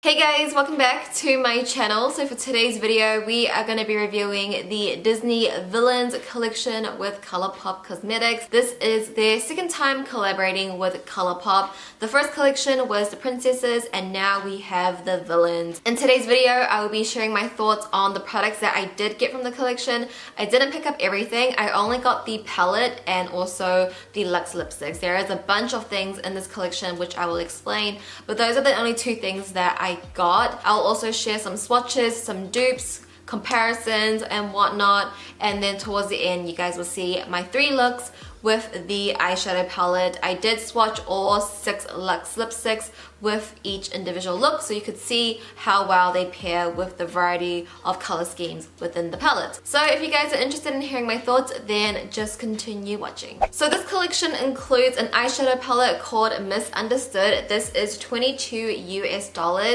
Hey guys, welcome back to my channel. So for today's video, we are going to be reviewing the Disney Villains collection with ColourPop Cosmetics. This is their second time collaborating with ColourPop. The first collection was the princesses and now we have the villains. In today's video, I will be sharing my thoughts on the products that I did get from the collection. I didn't pick up everything. I only got the palette and also the luxe lipsticks. There is a bunch of things in this collection which I will explain, but those are the only two things that I got. I'll also share some swatches, some dupes, comparisons and whatnot, and then towards the end you guys will see my 3 looks with the eyeshadow palette. I did swatch all 6 luxe lipsticks with each individual look so you could see how well they pair with the variety of color schemes within the palette. So if you guys are interested in hearing my thoughts, then just continue watching. So this collection includes an eyeshadow palette called Misunderstood. This is $22 US.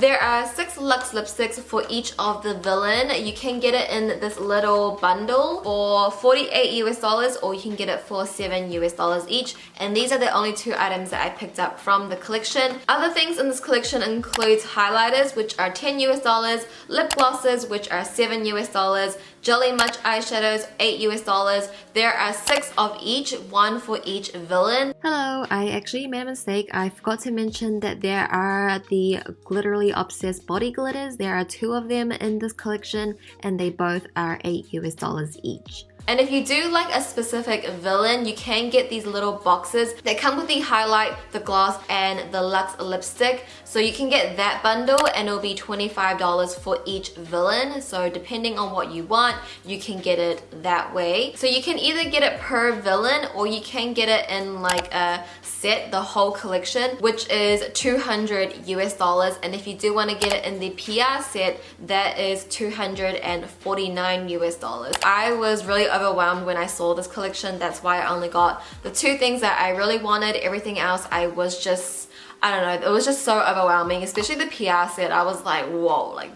There are 6 luxe lipsticks for each of the villain. You can get it in this little bundle for $48 US or you can get it for $7 US each, and these are the only 2 items that I picked up from the collection. Other things in this collection includes highlighters, which are $10 US, lip glosses, which are $7 US, Jelly Much eyeshadows, $8 US. There are 6 of each, 1 for each villain. Hello, I actually made a mistake. I forgot to mention that there are the Glitterly Obsessed body glitters. There are 2 of them in this collection and they both are $8 US each. And if you do like a specific villain, you can get these little boxes that come with the highlight, the gloss, and the luxe lipstick. So you can get that bundle and it'll be $25 for each villain. So depending on what you want, you can get it that way. So you can either get it per villain or you can get it in like a set, the whole collection, which is $200 US. And if you do want to get it in the PR set, that is $249 US. I was really overwhelmed when I saw this collection. That's why I only got the 2 things that I really wanted. Everything else I was just, I don't know, it was just so overwhelming, especially the PR set. I was like, whoa, like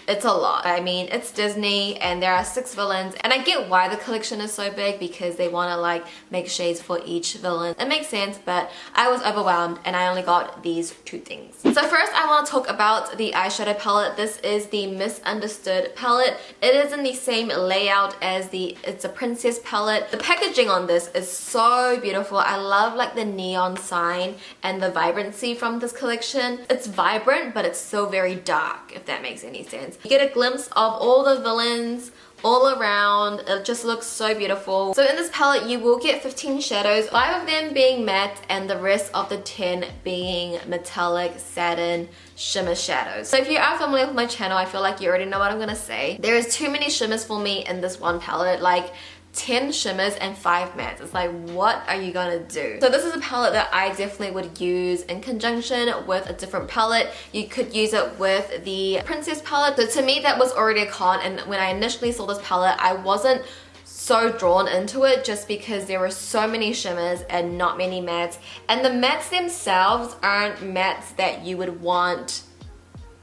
it's a lot. I mean, it's Disney and there are 6 villains, and I get why the collection is so big because they want to like make shades for each villain. It makes sense, but I was overwhelmed and I only got these 2 things. So first I want to talk about the eyeshadow palette. This is the Misunderstood palette. It is in the same layout as It's a Princess palette. The packaging on this is so beautiful. I love like the neon sign and the vibrancy from this collection. It's vibrant, but it's so very dark, if that makes any sense. You get a glimpse of all the villains all around. It just looks so beautiful. So in this palette you will get 15 shadows, 5 of them being matte and the rest of the 10 being metallic satin shimmer shadows. So if you are familiar with my channel, I feel like you already know what I'm gonna say. There is too many shimmers for me in this one palette, like 10 shimmers and 5 mattes. It's like, what are you gonna do? So this is a palette that I definitely would use in conjunction with a different palette. You could use it with the Princess palette. So to me that was already a con, and when I initially saw this palette I wasn't so drawn into it just because there were so many shimmers and not many mattes, and the mattes themselves aren't mattes that you would want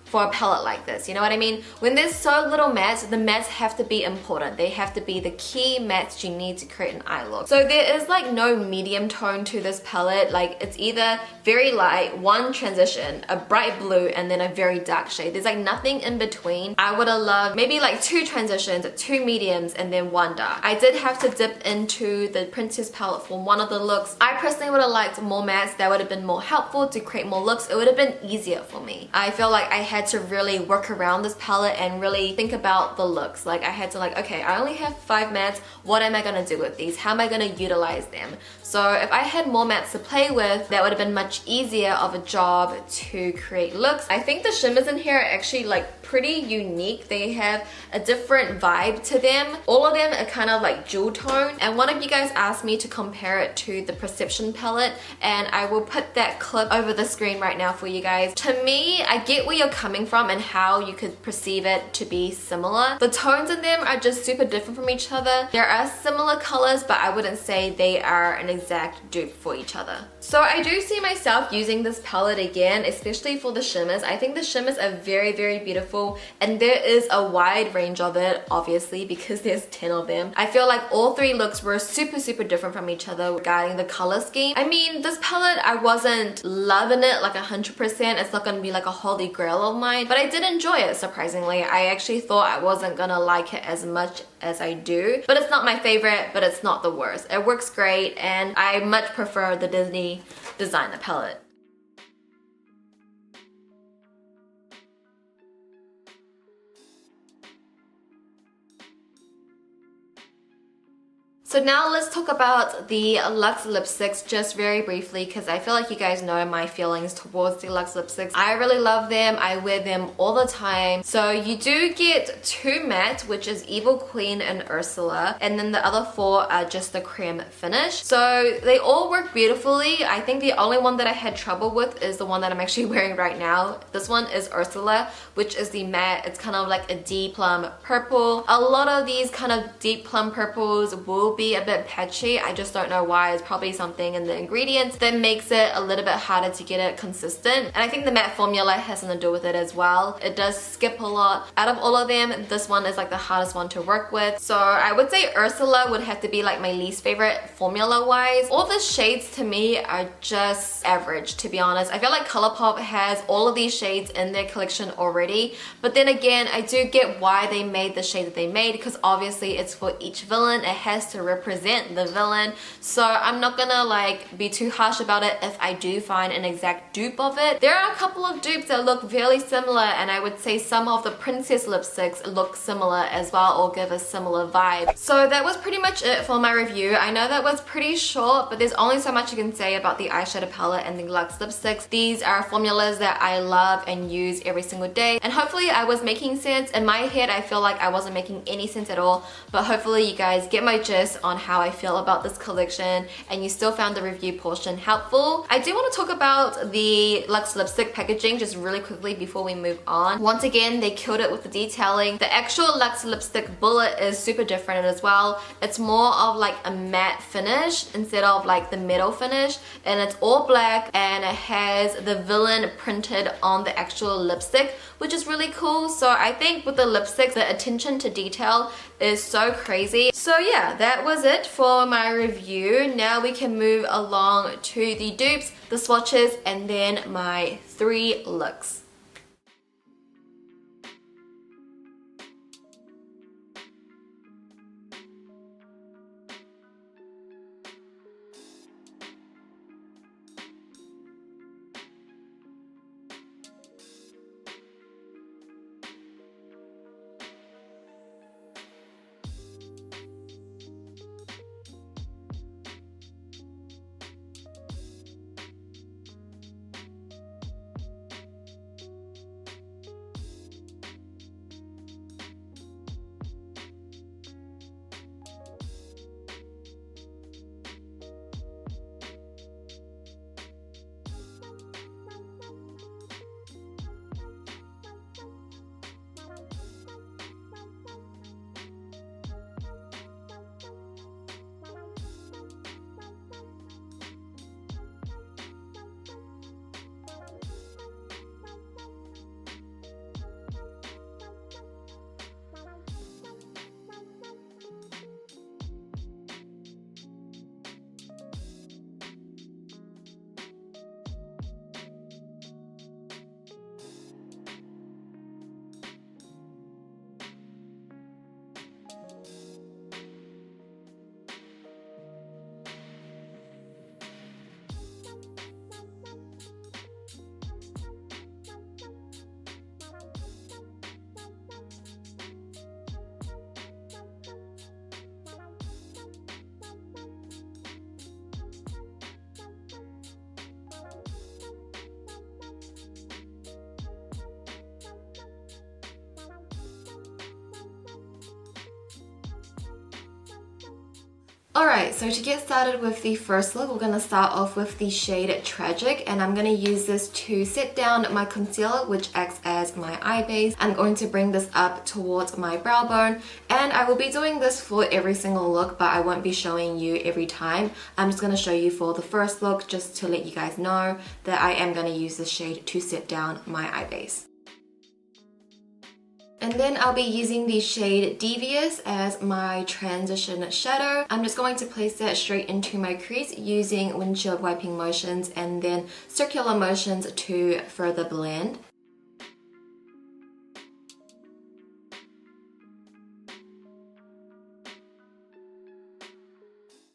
for a palette like this, you know what I mean? When there's so little mattes, the mattes have to be important. They have to be the key mattes you need to create an eye look. So there is like no medium tone to this palette. Like it's either very light, one transition, a bright blue, and then a very dark shade. There's like nothing in between. I would have loved maybe like 2 transitions, 2 mediums, and then 1 dark. I did have to dip into the Princess palette for one of the looks. I personally would have liked more mattes. That would have been more helpful to create more looks. It would have been easier for me. I feel like I had to really work around this palette and really think about the looks. Like I had to like, okay, I only have 5 mattes. What am I gonna do with these? How am I gonna utilize them? So if I had more mattes to play with, that would have been much easier of a job to create looks. I think the shimmers in here are actually like pretty unique. They have a different vibe to them. All of them are kind of like jewel tone, and one of you guys asked me to compare it to the Perception palette, and I will put that clip over the screen right now for you guys. To me, I get where you're coming from and how you could perceive it to be similar. The tones in them are just super different from each other. There are similar colors, but I wouldn't say they are an exact dupe for each other. So I do see myself using this palette again, especially for the shimmers. I think the shimmers are very, very beautiful, and there is a wide range of it, obviously, because there's 10 of them. I feel like all three looks were super, super different from each other regarding the color scheme. I mean, this palette, I wasn't loving it like 100%. It's not gonna be like a holy grail of mine, but I did enjoy it, surprisingly. I actually thought I wasn't gonna like it as much as I do, but it's not my favorite, but it's not the worst. It works great, and I much prefer the Disney designer palette. So now let's talk about the Luxe lipsticks just very briefly, because I feel like you guys know my feelings towards the Luxe lipsticks. I really love them. I wear them all the time. So you do get 2 matte, which is Evil Queen and Ursula, and then the other 4 are just the creme finish. So they all work beautifully. I think the only one that I had trouble with is the one that I'm actually wearing right now. This one is Ursula, which is the matte. It's kind of like a deep plum purple. A lot of these kind of deep plum purples will be a bit patchy. I just don't know why. It's probably something in the ingredients that makes it a little bit harder to get it consistent. And I think the matte formula has something to do with it as well. It does skip a lot. Out of all of them, this one is like the hardest one to work with. So I would say Ursula would have to be like my least favorite formula wise. All the shades to me are just average, to be honest. I feel like ColourPop has all of these shades in their collection already, but then again, I do get why they made the shade that they made, because obviously it's for each villain. It has to represent the villain, so I'm not gonna like be too harsh about it if I do find an exact dupe of it. There are a couple of dupes that look very similar, and I would say some of the princess lipsticks look similar as well, or give a similar vibe. So that was pretty much it for my review. I know that was pretty short, but there's only so much you can say about the eyeshadow palette and the Luxe lipsticks. These are formulas that I love and use every single day, and hopefully I was making sense. In my head, I feel like I wasn't making any sense at all, but hopefully you guys get my gist on how I feel about this collection and you still found the review portion helpful. I do want to talk about the Luxe lipstick packaging just really quickly before we move on. Once again, they killed it with the detailing. The actual Luxe lipstick bullet is super different as well. It's more of like a matte finish instead of like the metal finish, and it's all black and it has the villain printed on the actual lipstick, which is really cool. So I think with the lipsticks, the attention to detail is so crazy. So yeah, that was it for my review. Now we can move along to the dupes, the swatches, and then my 3 looks. Alright, so to get started with the first look, we're going to start off with the shade Tragic, and I'm going to use this to set down my concealer, which acts as my eye base. I'm going to bring this up towards my brow bone, and I will be doing this for every single look, but I won't be showing you every time. I'm just going to show you for the first look, just to let you guys know that I am going to use this shade to set down my eye base. And then I'll be using the shade Devious as my transition shadow. I'm just going to place that straight into my crease using windshield wiping motions and then circular motions to further blend.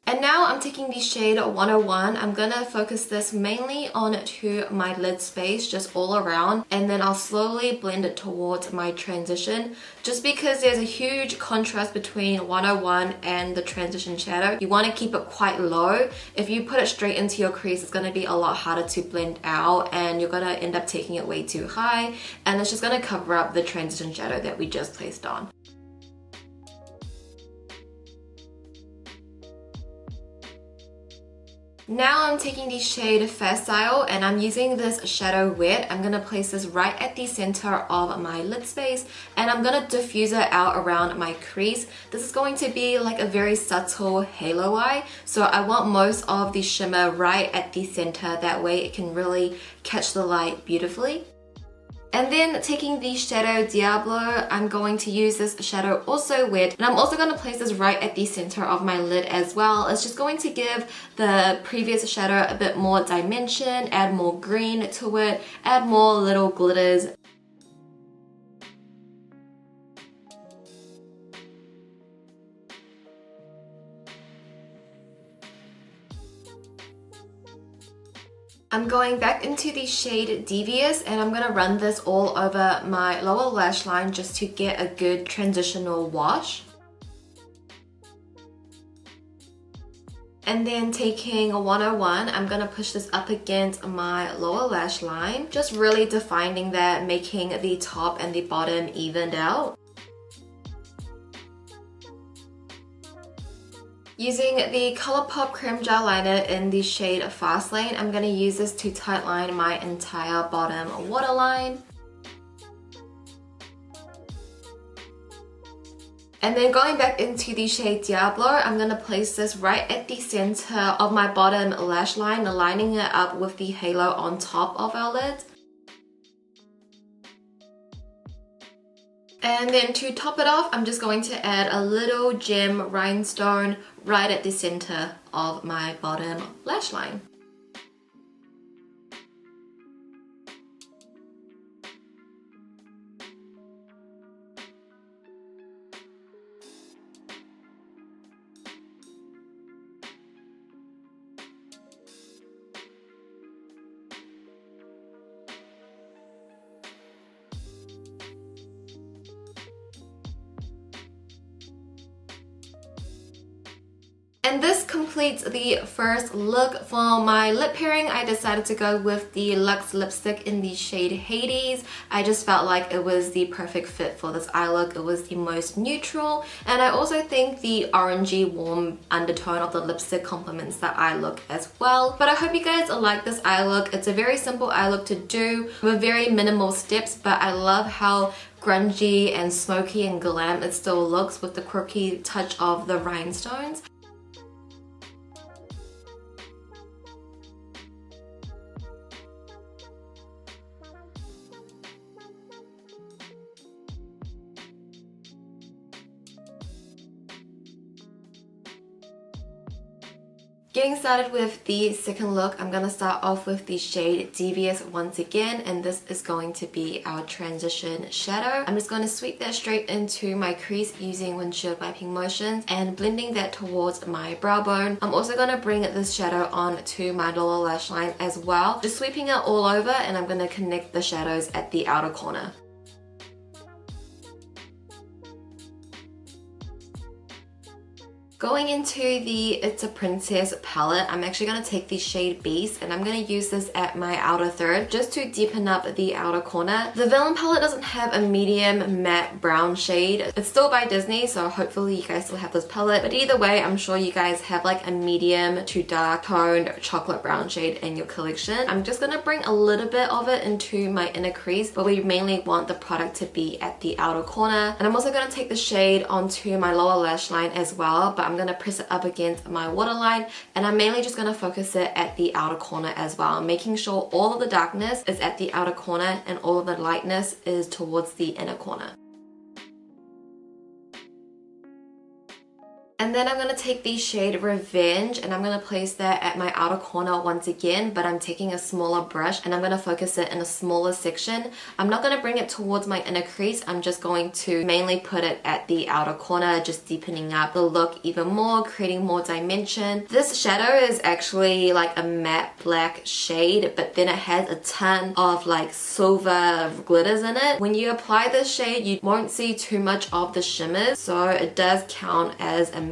And now I'm taking the shade 101. I'm gonna focus this mainly onto my lid space, just all around, and then I'll slowly blend it towards my transition. Just because there's a huge contrast between 101 and the transition shadow, you want to keep it quite low. If you put it straight into your crease, it's gonna be a lot harder to blend out, and you're gonna end up taking it way too high, and it's just gonna cover up the transition shadow that we just placed on. Now I'm taking the shade Facile, and I'm using this shadow wet. I'm going to place this right at the center of my lid space, and I'm going to diffuse it out around my crease. This is going to be like a very subtle halo eye, so I want most of the shimmer right at the center. That way it can really catch the light beautifully. And then taking the shadow Diablo, I'm going to use this shadow also wet, and I'm also going to place this right at the center of my lid as well. It's just going to give the previous shadow a bit more dimension, add more green to it, add more little glitters. I'm going back into the shade Devious, and I'm going to run this all over my lower lash line just to get a good transitional wash. And then taking 101, I'm going to push this up against my lower lash line, just really defining that, making the top and the bottom evened out. Using the ColourPop Creme Gel Liner in the shade Fast Lane, I'm going to use this to tightline my entire bottom waterline. And then going back into the shade Diablo, I'm going to place this right at the center of my bottom lash line, lining it up with the halo on top of our lid. And then to top it off, I'm just going to add a little gem rhinestone right at the center of my bottom lash line. And this completes the first look. For my lip pairing, I decided to go with the Luxe lipstick in the shade Hades. I just felt like it was the perfect fit for this eye look. It was the most neutral, and I also think the orangey warm undertone of the lipstick complements the eye look as well. But I hope you guys like this eye look. It's a very simple eye look to do with very minimal steps, but I love how grungy and smoky and glam it still looks with the quirky touch of the rhinestones. Getting started with the second look, I'm going to start off with the shade Devious once again, and this is going to be our transition shadow. I'm just going to sweep that straight into my crease using windshield wiping motions and blending that towards my brow bone. I'm also going to bring this shadow on to my lower lash line as well, just sweeping it all over, and I'm going to connect the shadows at the outer corner. Going into the It's a Princess palette, I'm actually going to take the shade Beast and I'm going to use this at my outer third just to deepen up the outer corner. The Villain palette doesn't have a medium matte brown shade. It's still by Disney, so hopefully you guys still have this palette. But either way, I'm sure you guys have like a medium to dark toned chocolate brown shade in your collection. I'm just going to bring a little bit of it into my inner crease, but we mainly want the product to be at the outer corner. And I'm also going to take the shade onto my lower lash line as well, but I'm going to press it up against my waterline, and I'm mainly just going to focus it at the outer corner as well, making sure all of the darkness is at the outer corner and all of the lightness is towards the inner corner. And then I'm going to take the shade Revenge and I'm going to place that at my outer corner once again, but I'm taking a smaller brush and I'm going to focus it in a smaller section. I'm not going to bring it towards my inner crease, I'm just going to mainly put it at the outer corner, just deepening up the look even more, creating more dimension. This shadow is actually like a matte black shade, but then it has a ton of like silver glitters in it. When you apply this shade, you won't see too much of the shimmers, so it does count as a matte.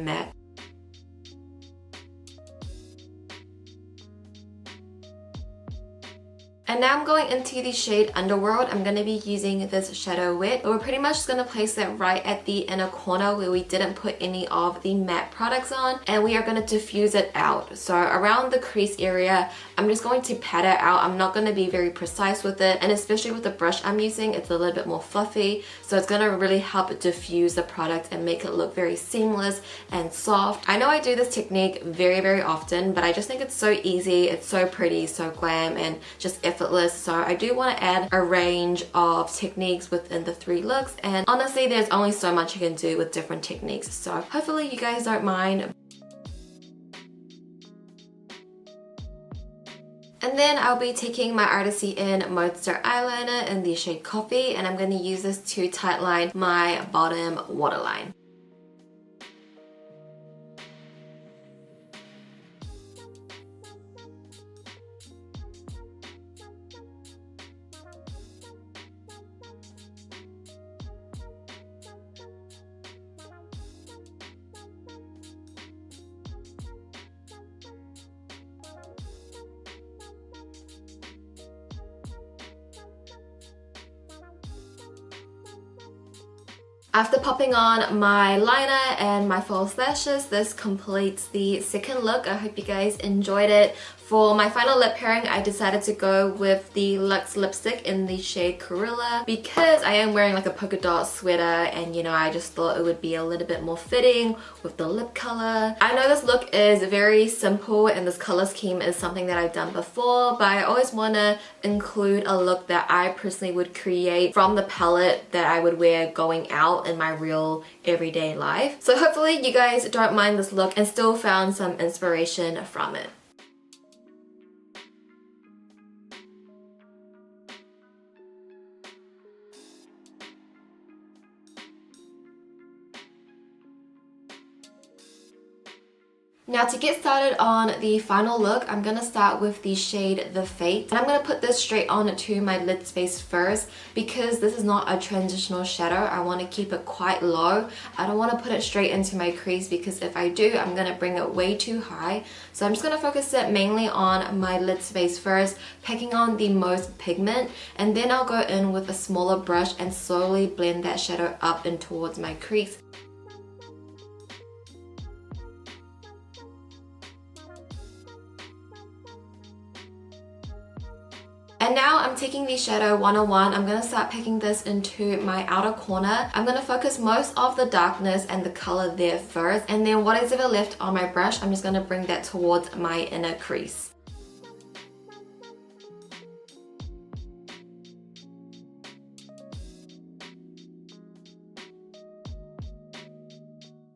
And now I'm going into the shade Underworld. I'm going to be using this shadow wet, but we're pretty much just going to place that right at the inner corner where we didn't put any of the matte products on, and we are going to diffuse it out. So around the crease area, I'm just going to pat it out. I'm not going to be very precise with it, and especially with the brush I'm using, it's a little bit more fluffy, so it's going to really help diffuse the product and make it look very seamless and soft. I know I do this technique very often, but I just think it's so easy, it's so pretty, so glam, and just effortless. So I do want to add a range of techniques within the 3 looks, and honestly there's only so much you can do with different techniques, so hopefully you guys don't mind. And then I'll be taking my Artisty In Modestar eyeliner in the shade Coffee, and I'm going to use this to tightline my bottom waterline. After popping on my liner and my false lashes, this completes the second look. I hope you guys enjoyed it. For my final lip pairing, I decided to go with the Luxe lipstick in the shade Gorilla because I am wearing like a polka dot sweater, and you know, I just thought it would be a little bit more fitting with the lip color. I know this look is very simple and this color scheme is something that I've done before, but I always want to include a look that I personally would create from the palette that I would wear going out in my real everyday life. So hopefully you guys don't mind this look and still found some inspiration from it. Now to get started on the final look, I'm going to start with the shade The Fate. And I'm going to put this straight on to my lid space first because this is not a transitional shadow. I want to keep it quite low. I don't want to put it straight into my crease because if I do, I'm going to bring it way too high. So I'm just going to focus it mainly on my lid space first, packing on the most pigment, and then I'll go in with a smaller brush and slowly blend that shadow up and towards my crease. And now I'm taking the shadow 101. I'm going to start packing this into my outer corner. I'm going to focus most of the darkness and the color there first, and then what is ever left on my brush, I'm just going to bring that towards my inner crease.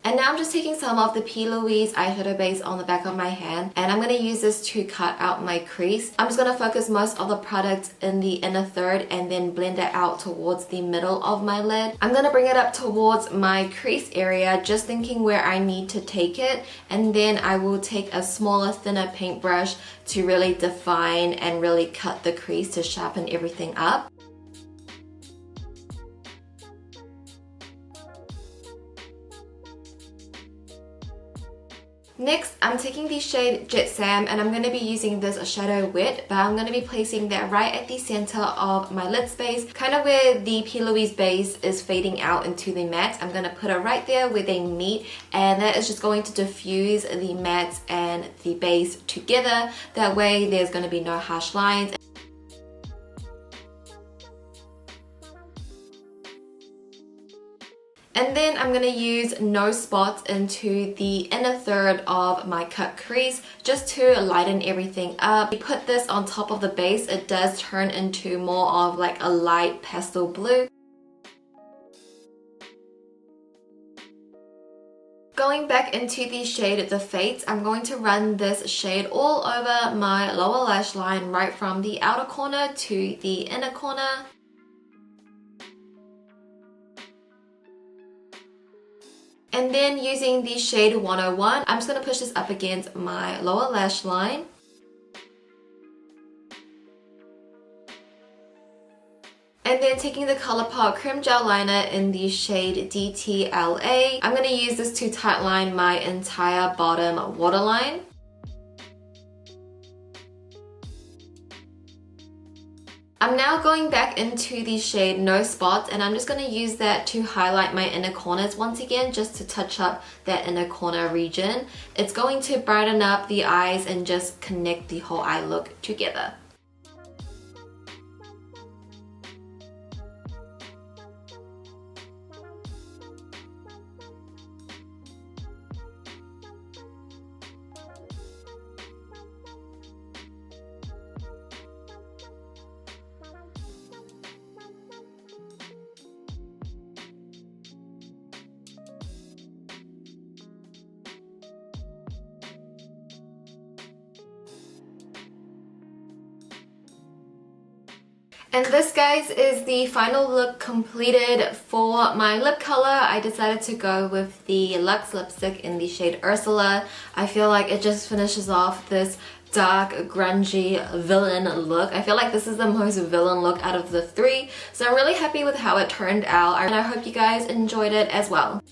And now I'm just taking some of the P. Louise eyeshadow base on the back of my hand, and I'm going to use this to cut out my crease. I'm just going to focus most of the product in the inner third and then blend it out towards the middle of my lid. I'm going to bring it up towards my crease area, just thinking where I need to take it, and then I will take a smaller, thinner paintbrush to really define and really cut the crease to sharpen everything up. Next, I'm taking the shade Jet Sam and I'm going to be using this shadow wet, but I'm going to be placing that right at the center of my lid space, kind of where the P. Louise base is fading out into the matte. I'm going to put it right there where they meet, and that is just going to diffuse the matte and the base together. That way there's going to be no harsh lines. And then I'm going to use No Spots into the inner third of my cut crease just to lighten everything up. You put this on top of the base, it does turn into more of like a light pastel blue. Going back into the shade The Fates, I'm going to run this shade all over my lower lash line, right from the outer corner to the inner corner. And then using the shade 101, I'm just going to push this up against my lower lash line. And then taking the ColourPop Creme Gel Liner in the shade DTLA, I'm going to use this to tightline my entire bottom waterline. I'm now going back into the shade No Spots, and I'm just going to use that to highlight my inner corners once again, just to touch up that inner corner region. It's going to brighten up the eyes and just connect the whole eye look together. And this, guys, is the final look completed for my lip color. I decided to go with the Luxe lipstick in the shade Ursula. I feel like it just finishes off this dark, grungy villain look. I feel like this is the most villain look out of the three. So I'm really happy with how it turned out, and I hope you guys enjoyed it as well.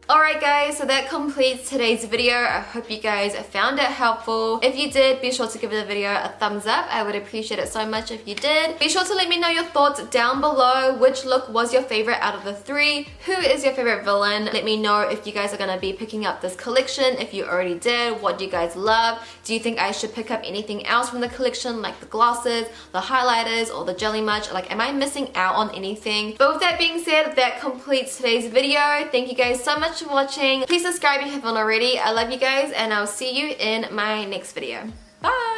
Alright guys, so that completes today's video. I hope you guys found it helpful. If you did, be sure to give the video a thumbs up. I would appreciate it so much if you did. Be sure to let me know your thoughts down below. Which look was your favorite out of the three? Who is your favorite villain? Let me know if you guys are going to be picking up this collection. If you already did, what do you guys love? Do you think I should pick up anything else from the collection, like the glosses, the highlighters, or the jelly much? Like, am I missing out on anything? But with that being said, that completes today's video. Thank you guys so much for watching. Please subscribe if you haven't already. I love you guys, and I'll see you in my next video. Bye!